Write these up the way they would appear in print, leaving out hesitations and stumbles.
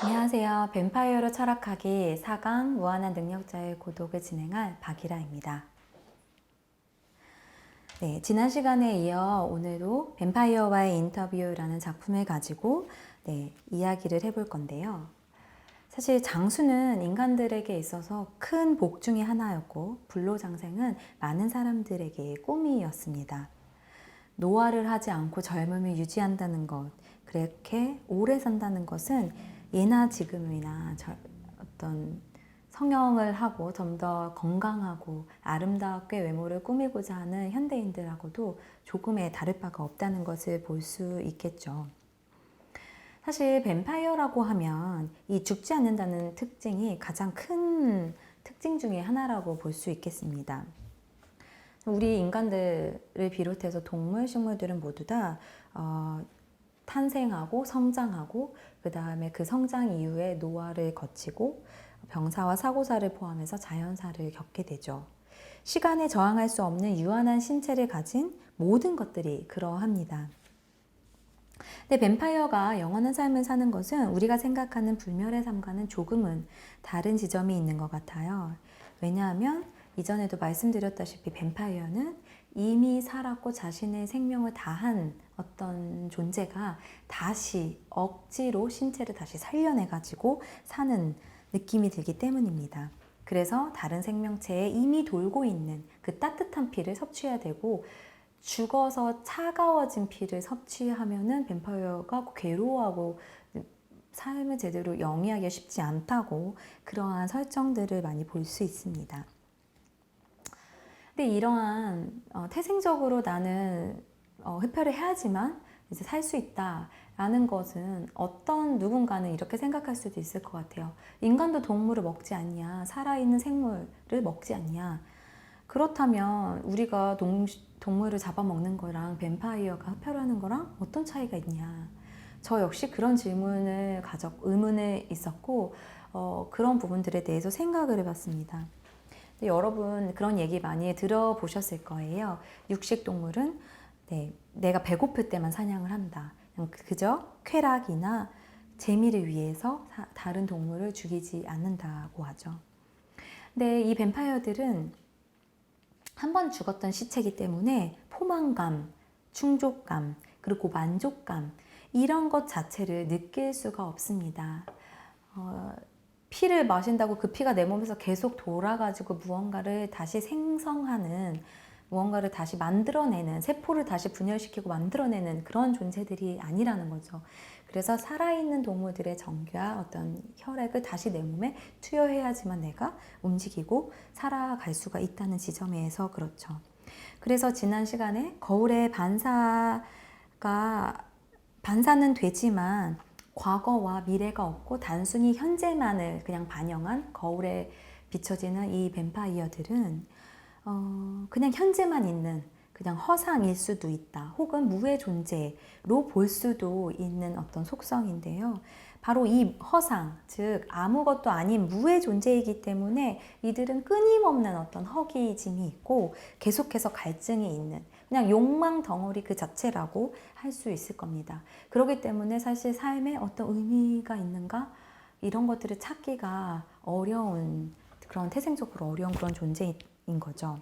안녕하세요. 뱀파이어로 철학하기 4강 무한한 능력자의 고독을 진행할 박이라입니다. 네, 지난 시간에 이어 오늘도 뱀파이어와의 인터뷰라는 작품을 가지고 이야기를 해볼 건데요. 사실 장수는 인간들에게 있어서 큰 복 중의 하나였고 불로장생은 많은 사람들에게 꿈이었습니다. 노화를 하지 않고 젊음을 유지한다는 것, 그렇게 오래 산다는 것은 예나 지금이나 어떤 성형을 하고 좀 더 건강하고 아름답게 외모를 꾸미고자 하는 현대인들하고도 조금의 다를 바가 없다는 것을 볼 수 있겠죠. 사실 뱀파이어라고 하면 이 죽지 않는다는 특징이 가장 큰 특징 중에 하나라고 볼 수 있겠습니다. 우리 인간들을 비롯해서 동물, 식물들은 모두 다 탄생하고 성장하고 그 다음에 그 성장 이후에 노화를 거치고 병사와 사고사를 포함해서 자연사를 겪게 되죠. 시간에 저항할 수 없는 유한한 신체를 가진 모든 것들이 그러합니다. 근데 뱀파이어가 영원한 삶을 사는 것은 우리가 생각하는 불멸의 삶과는 조금은 다른 지점이 있는 것 같아요. 왜냐하면 이전에도 말씀드렸다시피 뱀파이어는 이미 살았고 자신의 생명을 다한 어떤 존재가 다시 억지로 신체를 다시 살려내가지고 사는 느낌이 들기 때문입니다. 그래서 다른 생명체에 이미 돌고 있는 그 따뜻한 피를 섭취해야 되고 죽어서 차가워진 피를 섭취하면은 뱀파이어가 괴로워하고 삶을 제대로 영위하기가 쉽지 않다고 그러한 설정들을 많이 볼 수 있습니다. 근데 이러한 태생적으로 나는 회피를 해야지만 이제 살 수 있다라는 것은 어떤 누군가는 이렇게 생각할 수도 있을 것 같아요. 인간도 동물을 먹지 않냐, 살아있는 생물을 먹지 않냐. 그렇다면 우리가 동물을 잡아먹는 거랑 뱀파이어가 흡혈하는 거랑 어떤 차이가 있냐. 저 역시 그런 질문을 의문에 있었고 그런 부분들에 대해서 생각을 해봤습니다. 여러분 그런 얘기 많이 들어보셨을 거예요. 육식동물은 내가 배고플 때만 사냥을 한다. 그저 쾌락이나 재미를 위해서 다른 동물을 죽이지 않는다고 하죠. 근데 이 뱀파이어들은 한 번 죽었던 시체이기 때문에 포만감, 충족감, 그리고 만족감 이런 것 자체를 느낄 수가 없습니다. 피를 마신다고 그 피가 내 몸에서 계속 돌아가지고 무언가를 다시 생성하는, 무언가를 다시 만들어내는, 세포를 다시 분열시키고 만들어내는 그런 존재들이 아니라는 거죠. 그래서 살아있는 동물들의 정규와 어떤 혈액을 다시 내 몸에 투여해야지만 내가 움직이고 살아갈 수가 있다는 지점에서 그렇죠. 그래서 지난 시간에 거울의 반사는 되지만 과거와 미래가 없고 단순히 현재만을 그냥 반영한 거울에 비춰지는 이 뱀파이어들은 그냥 현재만 있는 그냥 허상일 수도 있다. 혹은 무의 존재로 볼 수도 있는 어떤 속성인데요. 바로 이 허상, 즉 아무것도 아닌 무의 존재이기 때문에 이들은 끊임없는 어떤 허기짐이 있고 계속해서 갈증이 있는 그냥 욕망 덩어리 그 자체라고 할 수 있을 겁니다. 그렇기 때문에 사실 삶에 어떤 의미가 있는가? 이런 것들을 찾기가 어려운 그런 태생적으로 어려운 그런 존재인 거죠.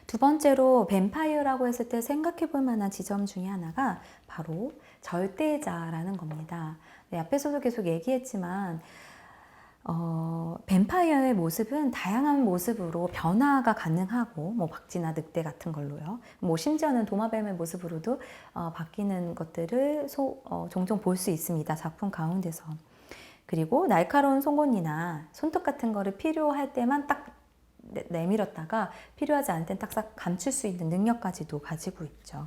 두 번째로 뱀파이어라고 했을 때 생각해 볼 만한 지점 중에 하나가 바로 절대자라는 겁니다. 앞에서도 계속 얘기했지만 뱀파이어의 모습은 다양한 모습으로 변화가 가능하고 박쥐나 늑대 같은 걸로요. 심지어는 도마뱀의 모습으로도 바뀌는 것들을 종종 볼 수 있습니다. 작품 가운데서. 그리고 날카로운 송곳니나 손톱 같은 거를 필요할 때만 딱 내밀었다가 필요하지 않을 땐 딱딱 감출 수 있는 능력까지도 가지고 있죠.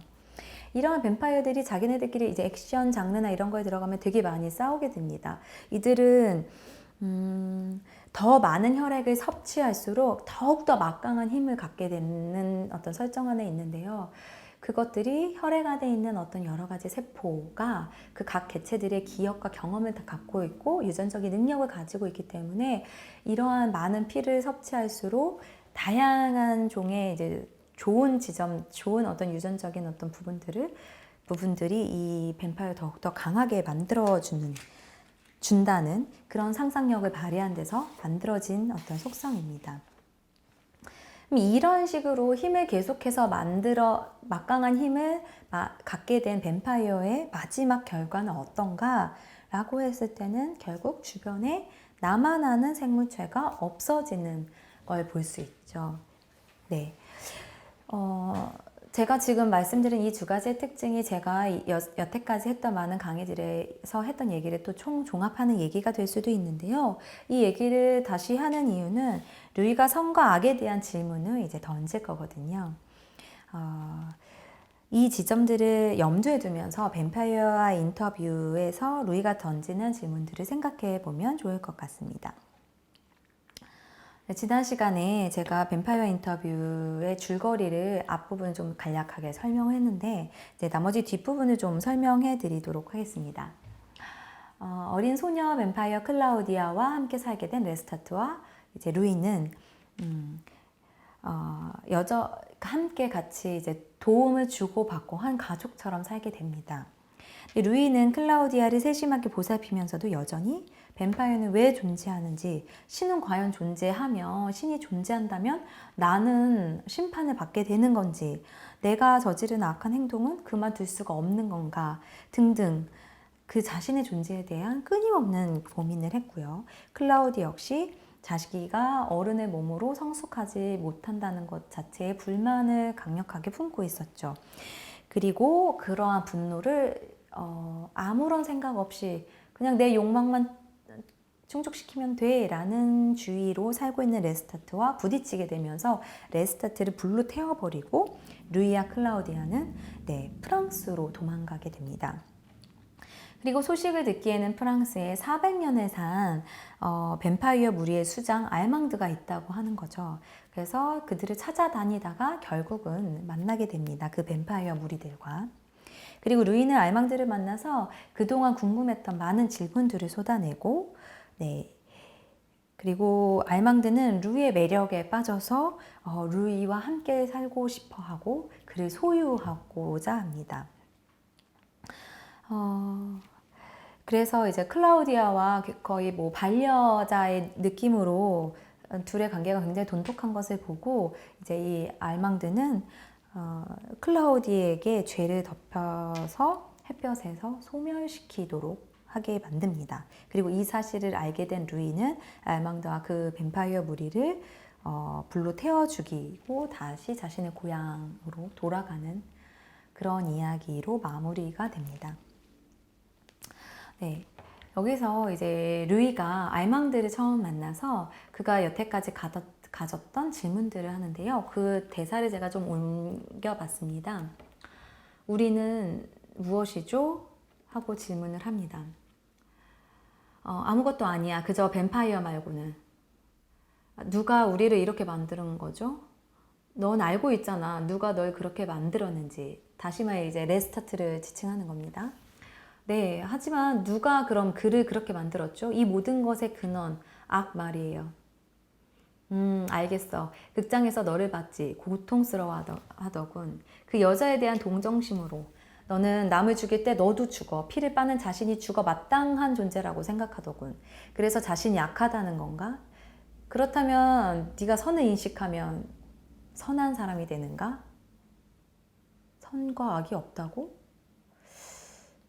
이런 뱀파이어들이 자기네들끼리 이제 액션 장르나 이런 거에 들어가면 되게 많이 싸우게 됩니다. 이들은 더 많은 혈액을 섭취할수록 더욱더 막강한 힘을 갖게 되는 어떤 설정 안에 있는데요. 그것들이 혈액 안에 있는 어떤 여러 가지 세포가 그 각 개체들의 기억과 경험을 다 갖고 있고 유전적인 능력을 가지고 있기 때문에 이러한 많은 피를 섭취할수록 다양한 종의 이제 좋은 지점, 좋은 어떤 유전적인 어떤 부분들이 이 뱀파이어 더욱더 강하게 만들어주는 준다는 그런 상상력을 발휘한 데서 만들어진 어떤 속성입니다. 이런 식으로 힘을 계속해서 막강한 힘을 갖게 된 뱀파이어의 마지막 결과는 어떤가? 라고 했을 때는 결국 주변에 나만 아는 생물체가 없어지는 걸 볼 수 있죠. 네. 제가 지금 말씀드린 이 두 가지의 특징이 제가 여태까지 했던 많은 강의들에서 했던 얘기를 또 종합하는 얘기가 될 수도 있는데요. 이 얘기를 다시 하는 이유는 루이가 선과 악에 대한 질문을 이제 던질 거거든요. 이 지점들을 염두에 두면서 뱀파이어와 인터뷰에서 루이가 던지는 질문들을 생각해 보면 좋을 것 같습니다. 지난 시간에 제가 뱀파이어 인터뷰의 줄거리를 앞부분을 좀 간략하게 설명했는데 이제 나머지 뒷부분을 좀 설명해 드리도록 하겠습니다. 어린 소녀 뱀파이어 클라우디아와 함께 살게 된 레스타트와 이제 루이는 함께 같이 이제 도움을 주고받고 한 가족처럼 살게 됩니다. 루이는 클라우디아를 세심하게 보살피면서도 여전히 뱀파이어는 왜 존재하는지, 신은 과연 존재하며 신이 존재한다면 나는 심판을 받게 되는 건지, 내가 저지른 악한 행동은 그만둘 수가 없는 건가 등등 그 자신의 존재에 대한 끊임없는 고민을 했고요. 클라우디 역시 자식이가 어른의 몸으로 성숙하지 못한다는 것 자체에 불만을 강력하게 품고 있었죠. 그리고 그러한 분노를 아무런 생각 없이 그냥 내 욕망만 충족시키면 돼 라는 주의로 살고 있는 레스타트와 부딪히게 되면서 레스타트를 불로 태워버리고 루이와 클라우디아는 프랑스로 도망가게 됩니다. 그리고 소식을 듣기에는 프랑스에 400년을 산 뱀파이어 무리의 수장 알망드가 있다고 하는 거죠. 그래서 그들을 찾아다니다가 결국은 만나게 됩니다. 그 뱀파이어 무리들과. 그리고 루이는 알망드를 만나서 그동안 궁금했던 많은 질문들을 쏟아내고 그리고 알망드는 루이의 매력에 빠져서 루이와 함께 살고 싶어 하고 그를 소유하고자 합니다. 그래서 이제 클라우디아와 거의 뭐 반려자의 느낌으로 둘의 관계가 굉장히 돈독한 것을 보고 이제 이 알망드는 클라우디에게 죄를 덮여서 햇볕에서 소멸시키도록 하게 만듭니다. 그리고 이 사실을 알게 된 루이는 알망드와 그 뱀파이어 무리를 불로 태워 죽이고 다시 자신의 고향으로 돌아가는 그런 이야기로 마무리가 됩니다. 네, 여기서 이제 루이가 알망드를 처음 만나서 그가 여태까지 가졌던 질문들을 하는데요. 그 대사를 제가 좀 옮겨봤습니다. 우리는 무엇이죠? 하고 질문을 합니다. 아무것도 아니야. 그저 뱀파이어 말고는. 누가 우리를 이렇게 만드는 거죠? 넌 알고 있잖아. 누가 널 그렇게 만들었는지. 다시 말해 이제 레스타트를 지칭하는 겁니다. 네, 하지만 누가 그럼 그를 그렇게 만들었죠? 이 모든 것의 근원, 악 말이에요. 알겠어. 극장에서 너를 봤지. 고통스러워 하더군. 그 여자에 대한 동정심으로. 너는 남을 죽일 때 너도 죽어. 피를 빠는 자신이 죽어 마땅한 존재라고 생각하더군. 그래서 자신이 약하다는 건가? 그렇다면 네가 선을 인식하면 선한 사람이 되는가? 선과 악이 없다고?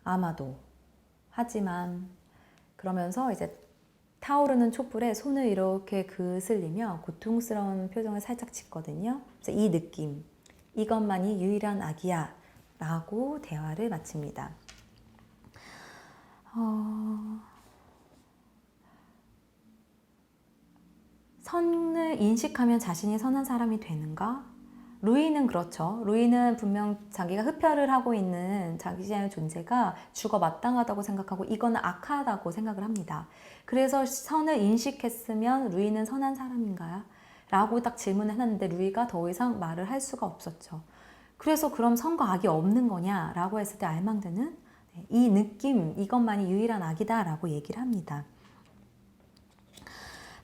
아마도. 하지만 그러면서 이제 타오르는 촛불에 손을 이렇게 그슬리며 고통스러운 표정을 살짝 짓거든요. 그래서 이 느낌, 이것만이 유일한 악이야 라고 대화를 마칩니다. 선을 인식하면 자신이 선한 사람이 되는가? 루이는 그렇죠. 루이는 분명 자기가 흡혈을 하고 있는 자기의 존재가 죽어 마땅하다고 생각하고 이거는 악하다고 생각을 합니다. 그래서 선을 인식했으면 루이는 선한 사람인가요? 라고 딱 질문을 했는데 루이가 더 이상 말을 할 수가 없었죠. 그래서 그럼 선과 악이 없는 거냐? 라고 했을 때 알망드는 이 느낌, 이것만이 유일한 악이다 라고 얘기를 합니다.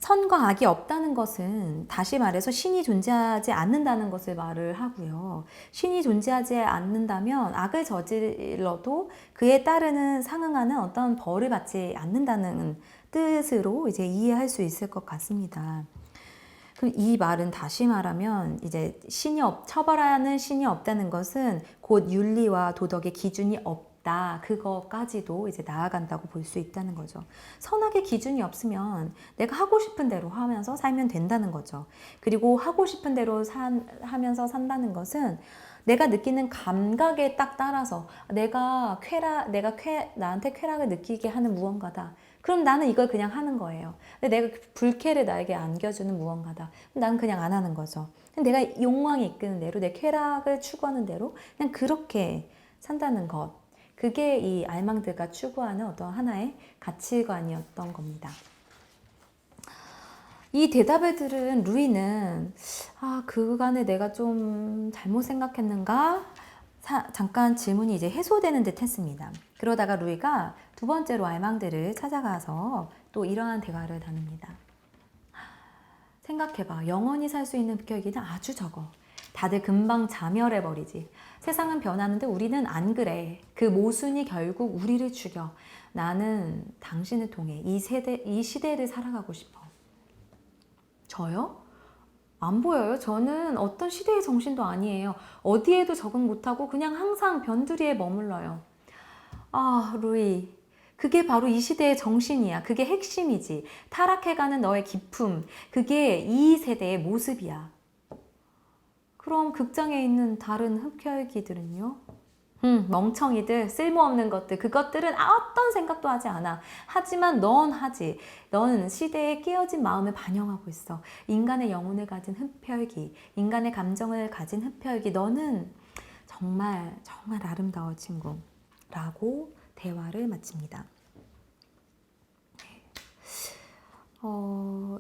선과 악이 없다는 것은 다시 말해서 신이 존재하지 않는다는 것을 말을 하고요. 신이 존재하지 않는다면 악을 저질러도 그에 따르는 상응하는 어떤 벌을 받지 않는다는 뜻으로 이제 이해할 수 있을 것 같습니다. 그럼 이 말은 다시 말하면 이제 처벌하는 신이 없다는 것은 곧 윤리와 도덕의 기준이 없다. 그거까지도 이제 나아간다고 볼 수 있다는 거죠. 선악의 기준이 없으면 내가 하고 싶은 대로 하면서 살면 된다는 거죠. 그리고 하고 싶은 대로 하면서 산다는 것은 내가 느끼는 감각에 딱 따라서 나한테 쾌락을 느끼게 하는 무언가다. 그럼 나는 이걸 그냥 하는 거예요. 근데 내가 불쾌를 나에게 안겨주는 무언가다. 그럼 나는 그냥 안 하는 거죠. 내가 욕망이 이끄는 대로, 내 쾌락을 추구하는 대로 그냥 그렇게 산다는 것. 그게 이 알망드가 추구하는 어떤 하나의 가치관이었던 겁니다. 이 대답을 들은 루이는 그간에 내가 좀 잘못 생각했는가? 잠깐 질문이 이제 해소되는 듯 했습니다. 그러다가 루이가 두 번째로 알망드를 찾아가서 또 이러한 대화를 나눕니다. 생각해봐. 영원히 살 수 있는 흡혈귀는 아주 적어. 다들 금방 자멸해버리지. 세상은 변하는데 우리는 안 그래. 그 모순이 결국 우리를 죽여. 나는 당신을 통해 이 시대를 살아가고 싶어. 저요? 안 보여요. 저는 어떤 시대의 정신도 아니에요. 어디에도 적응 못하고 그냥 항상 변두리에 머물러요. 루이. 그게 바로 이 시대의 정신이야. 그게 핵심이지. 타락해가는 너의 기품. 그게 이 세대의 모습이야. 그럼 극장에 있는 다른 흡혈귀들은요? 멍청이들, 쓸모없는 것들, 그것들은 어떤 생각도 하지 않아. 하지만 넌 하지. 넌 시대에 깨어진 마음을 반영하고 있어. 인간의 영혼을 가진 흡혈귀, 인간의 감정을 가진 흡혈귀, 너는 정말 정말 아름다워 친구 라고 대화를 마칩니다.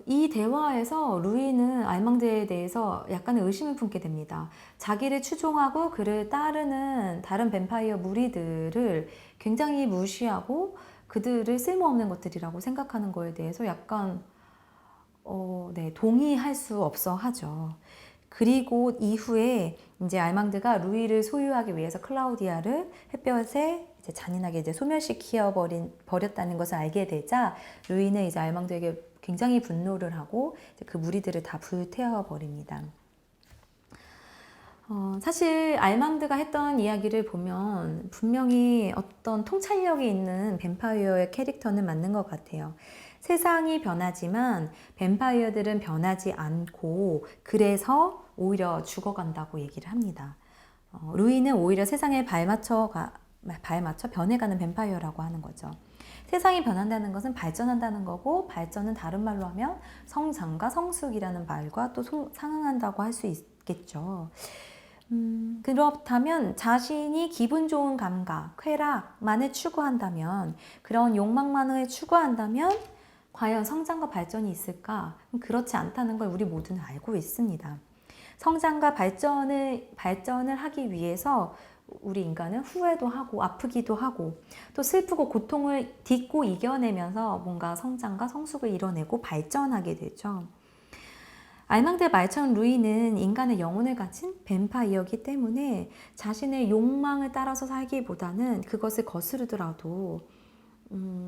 이 대화에서 루이는 알망드에 대해서 약간의 의심을 품게 됩니다. 자기를 추종하고 그를 따르는 다른 뱀파이어 무리들을 굉장히 무시하고 그들을 쓸모없는 것들이라고 생각하는 거에 대해서 약간 동의할 수 없어 하죠. 그리고 이후에 이제 알망드가 루이를 소유하기 위해서 클라우디아를 햇볕에 이제 잔인하게 이제 소멸시켜 버렸다는 것을 알게 되자 루이는 이제 알망드에게 굉장히 분노를 하고 그 무리들을 다 불태워 버립니다. 사실 알망드가 했던 이야기를 보면 분명히 어떤 통찰력이 있는 뱀파이어의 캐릭터는 맞는 것 같아요. 세상이 변하지만 뱀파이어들은 변하지 않고 그래서 오히려 죽어간다고 얘기를 합니다. 루이는 오히려 세상에 발맞춰 변해가는 뱀파이어라고 하는 거죠. 세상이 변한다는 것은 발전한다는 거고 발전은 다른 말로 하면 성장과 성숙이라는 말과 또 상응한다고 할 수 있겠죠. 그렇다면 자신이 기분 좋은 감각, 쾌락만을 추구한다면 그런 욕망만을 추구한다면 과연 성장과 발전이 있을까? 그렇지 않다는 걸 우리 모두는 알고 있습니다. 성장과 발전을 하기 위해서 우리 인간은 후회도 하고 아프기도 하고 또 슬프고 고통을 딛고 이겨내면서 뭔가 성장과 성숙을 이뤄내고 발전하게 되죠. 알망드의 말처럼 루이는 인간의 영혼을 가진 뱀파이어이기 때문에 자신의 욕망을 따라서 살기보다는 그것을 거스르더라도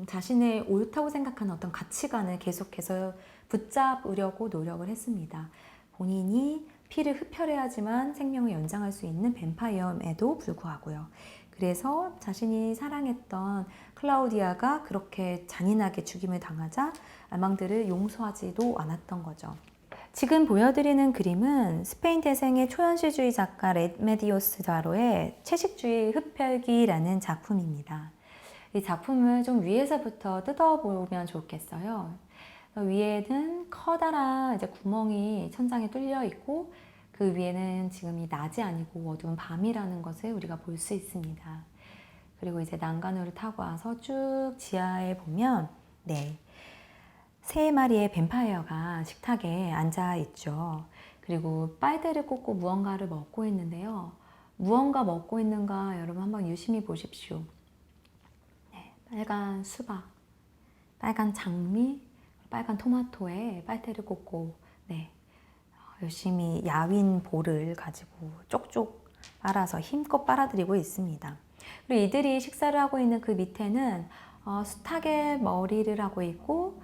자신의 옳다고 생각하는 어떤 가치관을 계속해서 붙잡으려고 노력을 했습니다. 본인이 피를 흡혈해야지만 생명을 연장할 수 있는 뱀파이어임에도 불구하고요. 그래서 자신이 사랑했던 클라우디아가 그렇게 잔인하게 죽임을 당하자 알망드를 용서하지도 않았던 거죠. 지금 보여드리는 그림은 스페인 태생의 초현실주의 작가 레메디오스 다로의 채식주의 흡혈귀라는 작품입니다. 이 작품을 좀 위에서부터 뜯어보면 좋겠어요. 위에는 커다란 이제 구멍이 천장에 뚫려 있고 그 위에는 지금 이 낮이 아니고 어두운 밤이라는 것을 우리가 볼 수 있습니다. 그리고 이제 난간으로 타고 와서 쭉 지하에 보면 세 마리의 뱀파이어가 식탁에 앉아 있죠. 그리고 빨대를 꽂고 무언가를 먹고 있는데요. 무언가 먹고 있는가 여러분 한번 유심히 보십시오. 빨간 수박, 빨간 장미, 빨간 토마토에 빨대를 꽂고 네, 열심히 야윈 볼을 가지고 쪽쪽 빨아서 힘껏 빨아들이고 있습니다. 그리고 이들이 식사를 하고 있는 그 밑에는 수탉의 머리를 하고 있고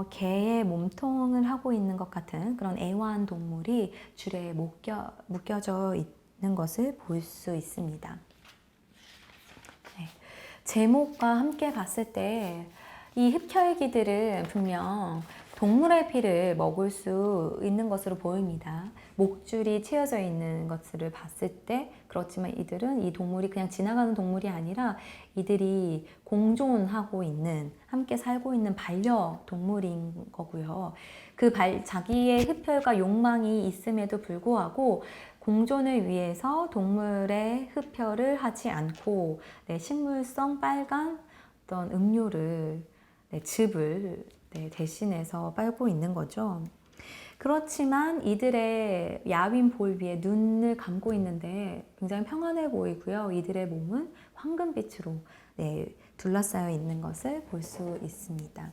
개의 몸통을 하고 있는 것 같은 그런 애완 동물이 줄에 묶여져 있는 것을 볼 수 있습니다. 네. 제목과 함께 봤을 때 이 흡혈귀들은 분명 동물의 피를 먹을 수 있는 것으로 보입니다. 목줄이 채워져 있는 것을 봤을 때 그렇지만 이들은 이 동물이 그냥 지나가는 동물이 아니라 이들이 공존하고 있는 함께 살고 있는 반려동물인 거고요. 자기의 흡혈과 욕망이 있음에도 불구하고 공존을 위해서 동물의 흡혈을 하지 않고 식물성 빨간 어떤 음료를 즙을 대신해서 빨고 있는 거죠. 그렇지만 이들의 야윈 볼 위에 눈을 감고 있는데 굉장히 평안해 보이고요. 이들의 몸은 황금빛으로 둘러싸여 있는 것을 볼 수 있습니다.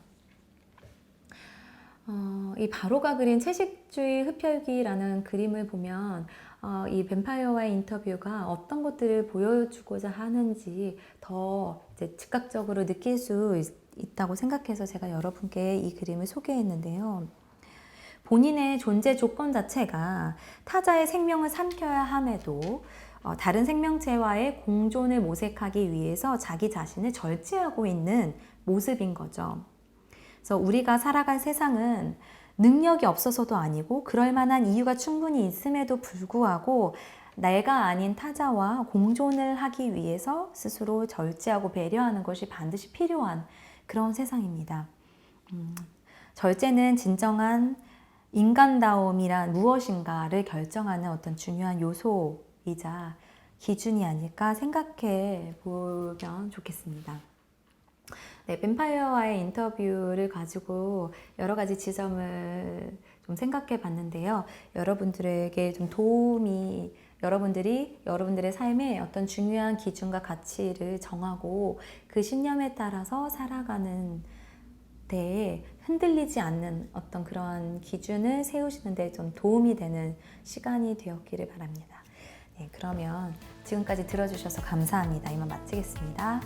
이 바로가 그린 채식주의 흡혈귀라는 그림을 보면 이 뱀파이어와의 인터뷰가 어떤 것들을 보여주고자 하는지 더 이제 즉각적으로 느낄 수 있다고 생각해서 제가 여러분께 이 그림을 소개했는데요. 본인의 존재 조건 자체가 타자의 생명을 삼켜야 함에도 다른 생명체와의 공존을 모색하기 위해서 자기 자신을 절제하고 있는 모습인 거죠. 그래서 우리가 살아갈 세상은 능력이 없어서도 아니고 그럴 만한 이유가 충분히 있음에도 불구하고 내가 아닌 타자와 공존을 하기 위해서 스스로 절제하고 배려하는 것이 반드시 필요한 그런 세상입니다. 절제는 진정한 인간다움이란 무엇인가를 결정하는 어떤 중요한 요소이자 기준이 아닐까 생각해 보면 좋겠습니다. 네, 뱀파이어와의 인터뷰를 가지고 여러 가지 지점을 좀 생각해 봤는데요. 여러분들에게 좀 도움이, 여러분들이 여러분들의 삶에 어떤 중요한 기준과 가치를 정하고 그 신념에 따라서 살아가는 데에 흔들리지 않는 어떤 그런 기준을 세우시는 데 좀 도움이 되는 시간이 되었기를 바랍니다. 네, 그러면 지금까지 들어주셔서 감사합니다. 이만 마치겠습니다.